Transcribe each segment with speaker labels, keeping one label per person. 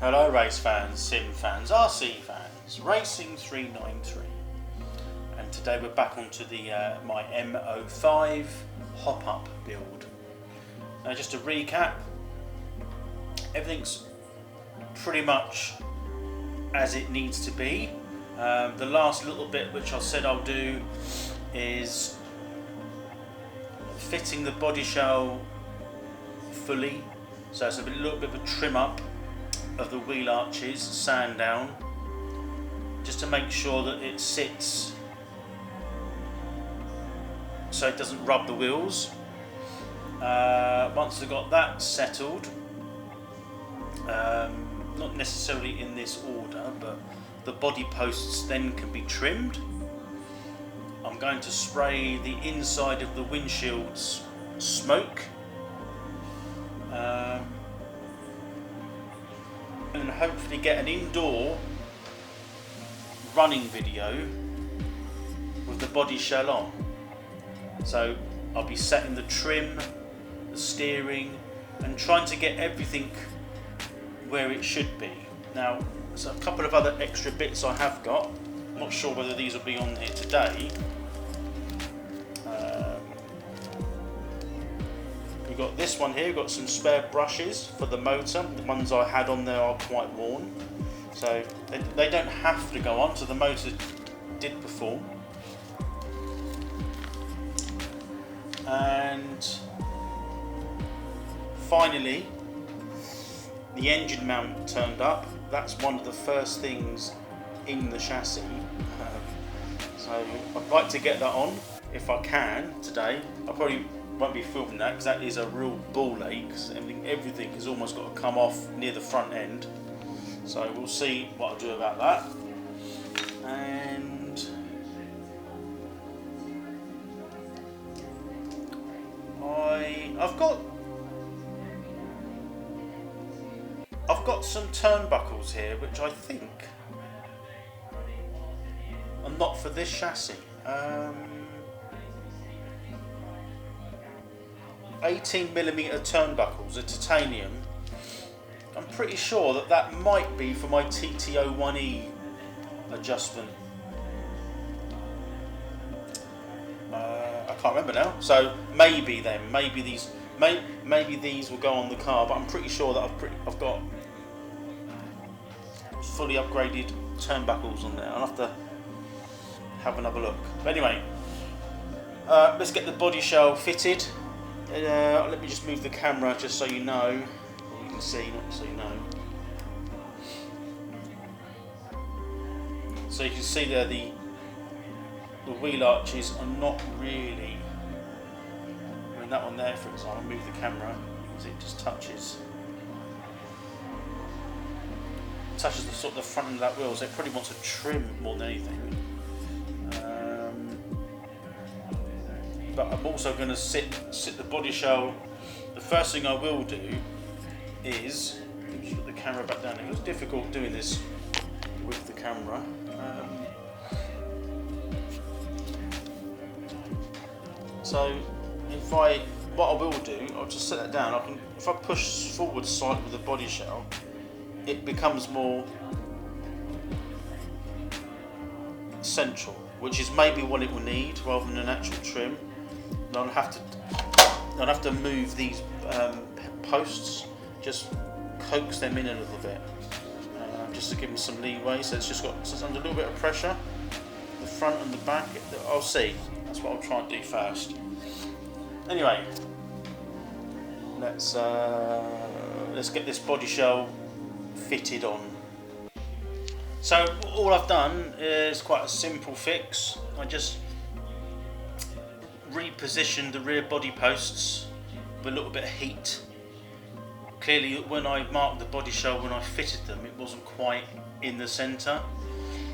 Speaker 1: Hello race fans, sim fans, RC fans, Racing 393, and today we're back onto the my M05 hop-up build. Now just to recap, everything's pretty much as it needs to be. The last little bit which I said I'll do is fitting the body shell fully, so it's a little bit of a trim up of the wheel arches, sand down, just to make sure that it sits so it doesn't rub the wheels. Once I've got that settled, not necessarily in this order, but the body posts then can be trimmed. I'm going to spray the inside of the windshields smoke, and hopefully get an indoor running video with the body shell on. So I'll be setting the trim, the steering, and trying to get everything where it should be. Now, there's a couple of other extra bits I have got. I'm not sure whether these will be on here today. We've got this one here, we've got some spare brushes for the motor. The ones I had on there are quite worn, so they don't have to go on, so the motor did perform. And finally, the engine mount turned up. That's one of the first things in the chassis. So I'd like to get that on if I can today. I probably won't be filming that because that is a real ball ache, because everything has almost got to come off near the front end. So we'll see what I'll do about that. And I've got some turnbuckles here which I think are not for this chassis. 18mm turnbuckles, a titanium. I'm pretty sure that might be for my TT01E adjustment. I can't remember now. So maybe these will go on the car, but I'm pretty sure that I've got fully upgraded turnbuckles on there. I'll have to have another look. But anyway, let's get the body shell fitted. Let me just move the camera just so you know, or you can see, not so you know. So you can see there the wheel arches are not really, I mean that one there for example, move the camera, you can see it just touches the sort of the front end of that wheel, so it probably wants a trim more than anything. But I'm also going to sit the body shell. The first thing I will do is just put the camera back down. It was difficult doing this with the camera. So what I will do, I'll just set that down. If I push forward slightly with the body shell, it becomes more central, which is maybe what it will need rather than an actual trim. And I'll have to move these posts, just coax them in a little bit, just to give them some leeway. So it's under a little bit of pressure, the front and the back. I'll see. That's what I'll try and do first. Anyway, let's get this body shell fitted on. So all I've done is quite a simple fix. I just repositioned the rear body posts with a little bit of heat. Clearly when I marked the body shell, when I fitted them, it wasn't quite in the centre,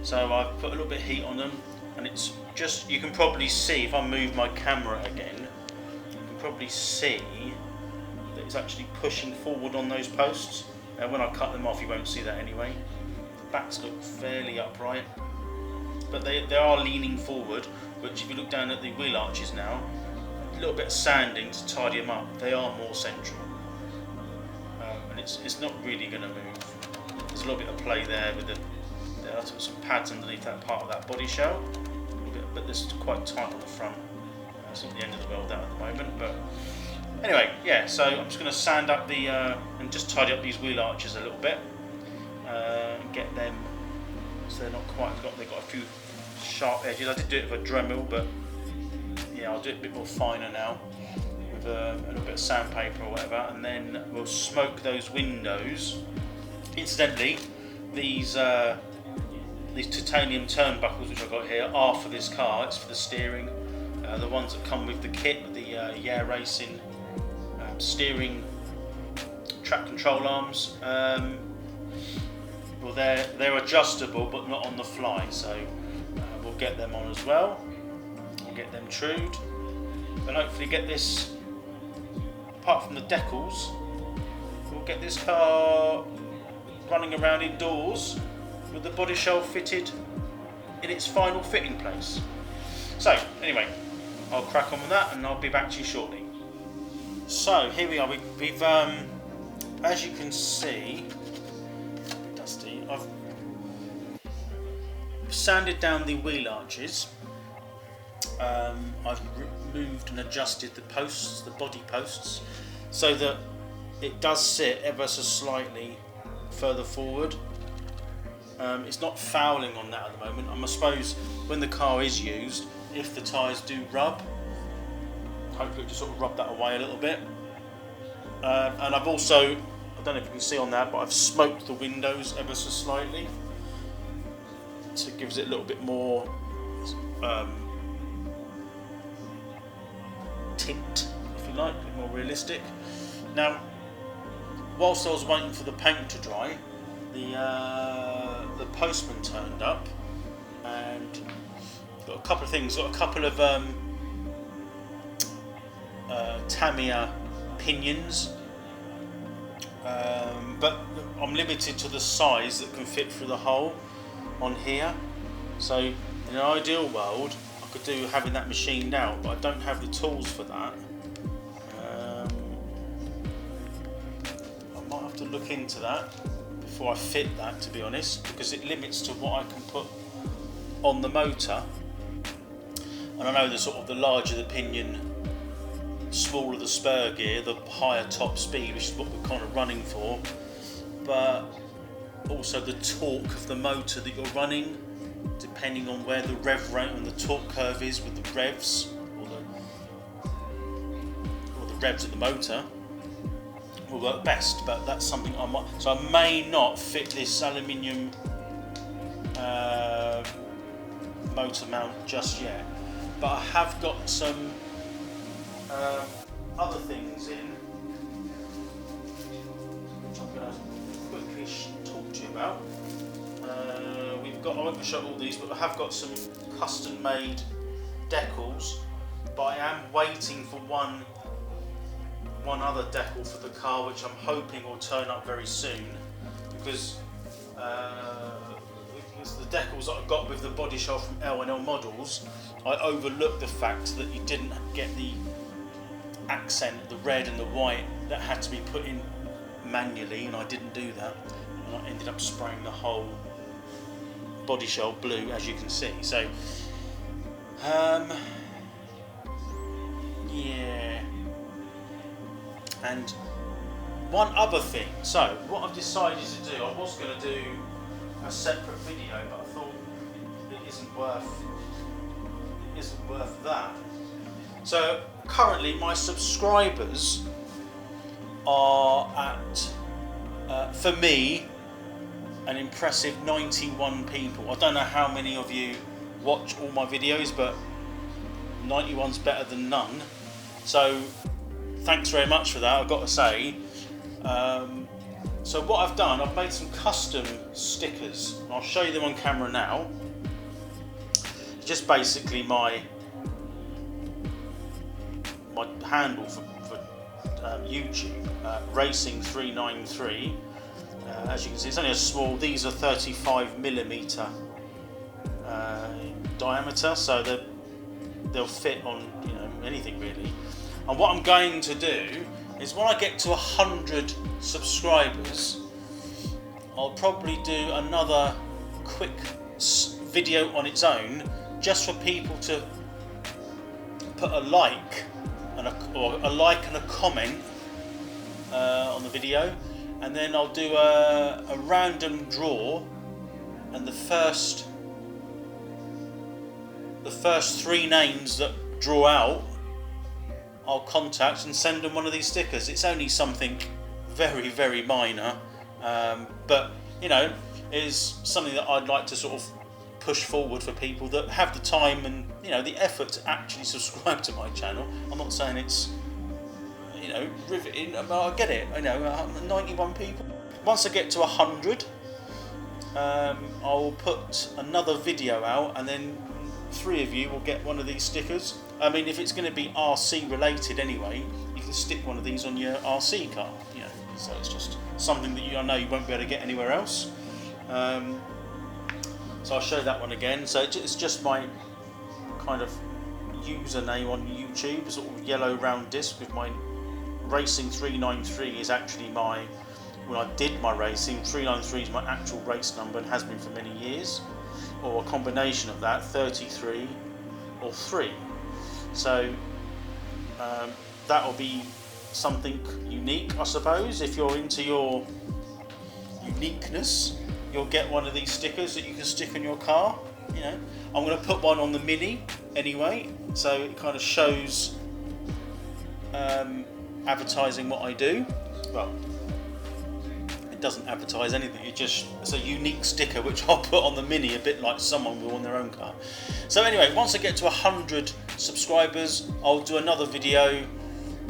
Speaker 1: so I've put a little bit of heat on them, and it's just, you can probably see, if I move my camera again, you can probably see that it's actually pushing forward on those posts. Now when I cut them off you won't see that anyway. The backs look fairly upright, but they are leaning forward, which if you look down at the wheel arches now, a little bit of sanding to tidy them up, they are more central, and it's not really going to move. a little bit of play there with the. I took some pads underneath that part of that body shell, but this is quite tight on the front. It's not the end of the world that at the moment, but anyway, yeah. So I'm just going to sand up the and just tidy up these wheel arches a little bit, and get them so they're not quite. They've got a few sharp edges. I did do it with a Dremel, but yeah, I'll do it a bit more finer now with a little bit of sandpaper or whatever, and then we'll smoke those windows. Incidentally, these titanium turnbuckles which I've got here are for this car. It's for the steering. The ones that come with the kit, the Yeah Racing steering track control arms. Well, they're adjustable, but not on the fly. So we'll get them on as well. We'll get them trued, and hopefully get this. Apart from the decals, we'll get this car running around indoors with the body shell fitted in its final fitting place. So anyway, I'll crack on with that and I'll be back to you shortly. So here we are. We've as you can see, dusty. I've sanded down the wheel arches. I've removed and adjusted the posts, the body posts, so that it does sit ever so slightly further forward. It's not fouling on that at the moment. I suppose when the car is used, if the tyres do rub, hopefully just sort of rub that away a little bit. And I've also, I don't know if you can see on that, but I've smoked the windows ever so slightly, so it gives it a little bit more tint, if you like, a bit more realistic. Now, whilst I was waiting for the paint to dry, the postman turned up and got a couple of things. Got a couple of Tamiya pinions, but I'm limited to the size that can fit through the hole on here. So in an ideal world, I could do having that machined out, but I don't have the tools for that. I might have to look into that before I fit that, to be honest, because it limits to what I can put on the motor. And I know the larger the pinion, smaller the spur gear, the higher top speed, which is what we're kind of running for, but also the torque of the motor that you're running, depending on where the rev rate and the torque curve is with the revs or the revs of the motor, will work best. But that's something I might, so I may not fit this aluminium motor mount just yet, but I have got some other things in which I'm going to quickly talk to you about. I won't show all these, but I have got some custom made decals, but I am waiting for one other decal for the car, which I'm hoping will turn up very soon, because the decals that I got with the body shell from L&L Models, I overlooked the fact that you didn't get the accent, the red and the white, that had to be put in manually, and I didn't do that, and I ended up spraying the whole body shell blue, as you can see. So yeah, and one other thing. So what I've decided to do, I was going to do a separate video, but I thought it isn't worth that. So currently my subscribers are at for me an impressive 91 people. I don't know how many of you watch all my videos, but 91's better than none. So thanks very much for that, I've got to say. So what I've done, I've made some custom stickers. I'll show you them on camera now. Just basically my handle for YouTube, Racing393. As you can see, it's only a small. These are 35mm diameter, so they'll fit on anything really. And what I'm going to do is, when I get to 100 subscribers, I'll probably do another quick video on its own, just for people to put a like and a comment on the video, and then I'll do a random draw, and the first 3 names that draw out, I'll contact and send them one of these stickers. It's only something very, very minor, but you know, is something that I'd like to sort of push forward for people that have the time and, you know, the effort to actually subscribe to my channel. I'm not saying it's, you know, riveting, but I get it. I know 91 people. Once I get to 100, I'll put another video out, and then 3 of you will get one of these stickers. I mean, if it's going to be RC related anyway, you can stick one of these on your RC car, you know, so it's just something that I know you won't be able to get anywhere else. So I'll show that one again. So it's just my kind of username on YouTube, sort of yellow round disc with my Racing 393 is actually my, when I did my racing, 393 is my actual race number and has been for many years, or a combination of that, 33 or 3. So that'll be something unique, I suppose. If you're into your uniqueness, you'll get one of these stickers that you can stick on your car. You know, I'm going to put one on the Mini anyway, so it kind of shows advertising what I do. Well, it doesn't advertise anything, it's a unique sticker which I'll put on the Mini, a bit like someone will on their own car. So anyway, once I get to 100 subscribers, I'll do another video,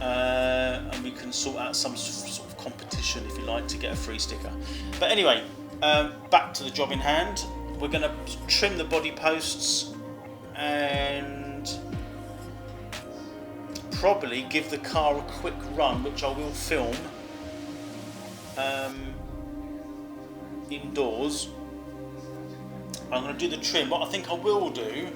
Speaker 1: and we can sort out some sort of competition, if you like, to get a free sticker. But anyway, back to the job in hand. We're going to trim the body posts and probably give the car a quick run, which I will film indoors. I'm going to do the trim. What I think I will do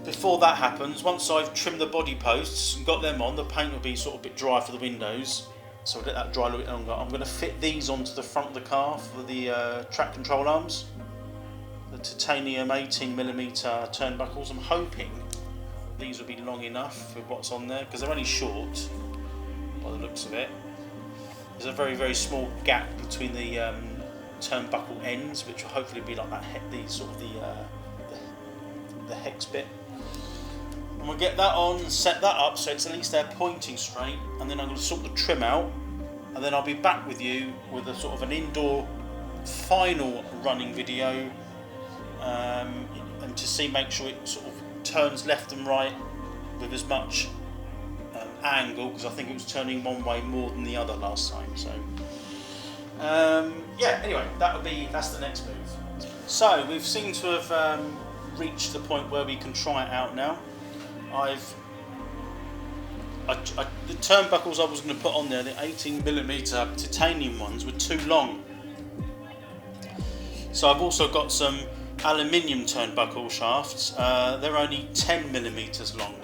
Speaker 1: before that happens, once I've trimmed the body posts and got them on, the paint will be sort of a bit dry for the windows, so I'll let that dry a little bit longer. I'm going to fit these onto the front of the car for the track control arms, the titanium 18mm turnbuckles. I'm hoping these will be long enough with what's on there, because they're only short by the looks of it. There's a very, very small gap between the turnbuckle ends, which will hopefully be like that, the hex bit. And we'll get that on and set that up so it's at least they're pointing straight, and then I'm going to sort the trim out, and then I'll be back with you with a sort of an indoor final running video, and to make sure it sort of turns left and right with as much angle, because I think it was turning one way more than the other last time. So yeah, anyway, that's the next move. So we've seemed to have reached the point where we can try it out now. The turnbuckles I was going to put on there, the 18mm titanium ones, were too long. So I've also got some aluminium turnbuckle shafts. They're only 10mm long,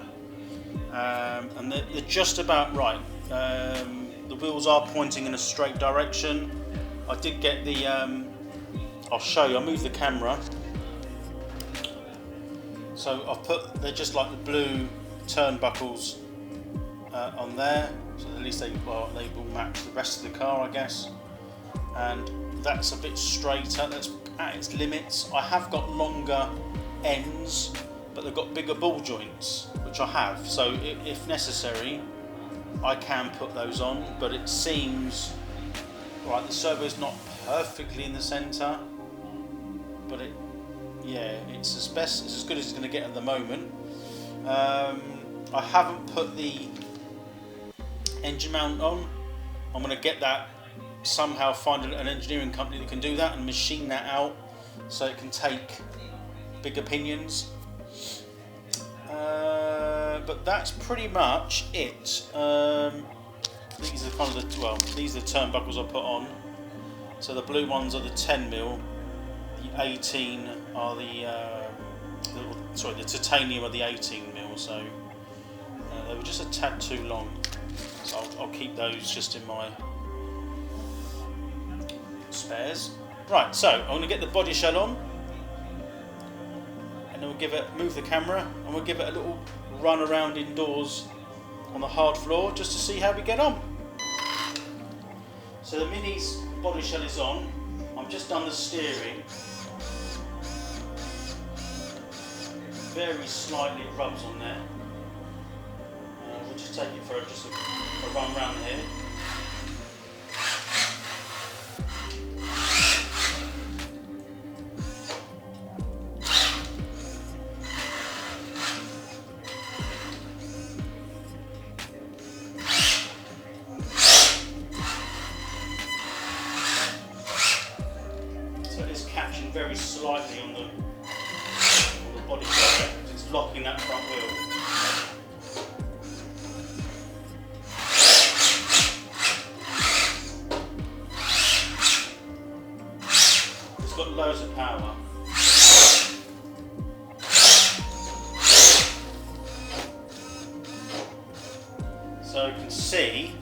Speaker 1: and they're just about right. The wheels are pointing in a straight direction. I did get the, I'll show you, I'll move the camera. So they're just like the blue turnbuckles on there, so at least they will match the rest of the car, I guess. And that's a bit straighter, that's at its limits. I have got longer ends, but they've got bigger ball joints, which I have, so if necessary I can put those on, but it seems, right, the servo's not perfectly in the centre, but it's as good as it's going to get at the moment. I haven't put the engine mount on. I'm going to get that, somehow find an engineering company that can do that and machine that out so it can take bigger pinions. But that's pretty much it. These are these are the turnbuckles I put on. So the blue ones are the 10mm, the 18 are the titanium are the 18mm. So they were just a tad too long. So I'll keep those just in my spares. Right, so I'm going to get the body shell on, and then we'll move the camera, and we'll give it a little run around indoors on the hard floor just to see how we get on. So the Mini's body shell is on. I've just done the steering. Very slightly it rubs on there. We'll just take it for just a run around here. So it is catching very slightly on the body shell. It's locking that front wheel. It's got loads of power. So you can see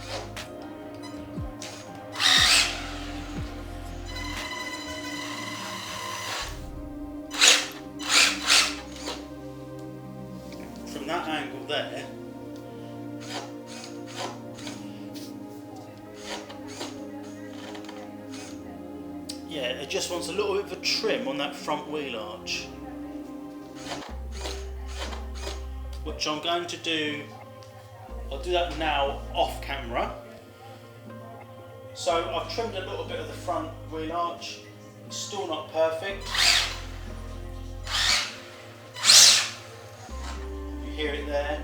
Speaker 1: from that angle there, yeah, it just wants a little bit of a trim on that front wheel arch, which I'm going to do. I'll do that now off camera. So I've trimmed a little bit of the front wheel arch. It's still not perfect. You hear it there.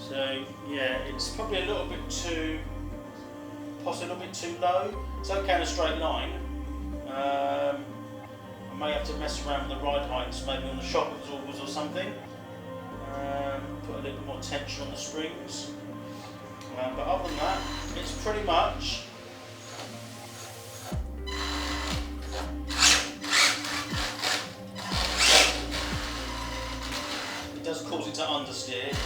Speaker 1: So yeah, it's probably a little bit too, possibly a little bit too low. It's okay in a straight line. I may have to mess around with the ride heights, maybe on the shock absorbers or something. Put a little bit more tension on the springs. But other than that, it's pretty much it does cause it to understeer.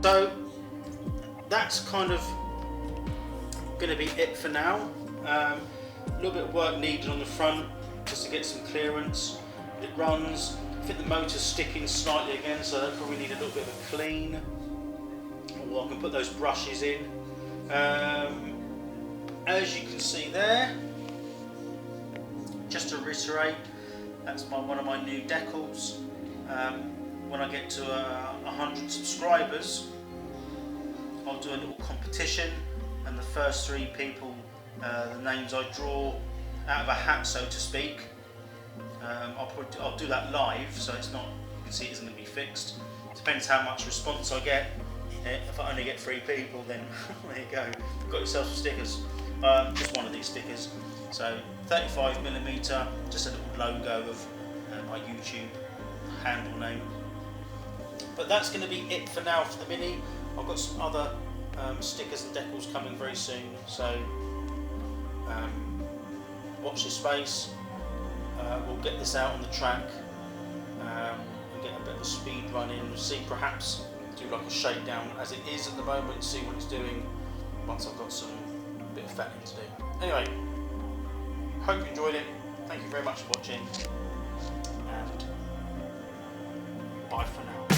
Speaker 1: So that's kind of going to be it for now. A little bit of work needed on the front just to get some clearance. It runs. I think the motor's sticking slightly again, so that probably need a little bit of a clean. Or I can put those brushes in. As you can see there, just to reiterate, that's one of my new decals. When I get to 100 subscribers, I'll do a little competition, and the first 3 people, the names I draw out of a hat, so to speak, I'll do that live, so it's not, you can see it isn't going to be fixed. Depends how much response I get. If I only get 3 people, then there you go, you've got yourself some stickers. Just one of these stickers. So 35mm, just a little logo of my YouTube handle name. But that's going to be it for now for the Mini. I've got some other stickers and decals coming very soon, so watch this space. We'll get this out on the track and get a bit of a speed run in. We'll see, perhaps do like a shakedown as it is at the moment, see what it's doing once I've got some bit of fatting to do. Anyway, hope you enjoyed it. Thank you very much for watching, and bye for now.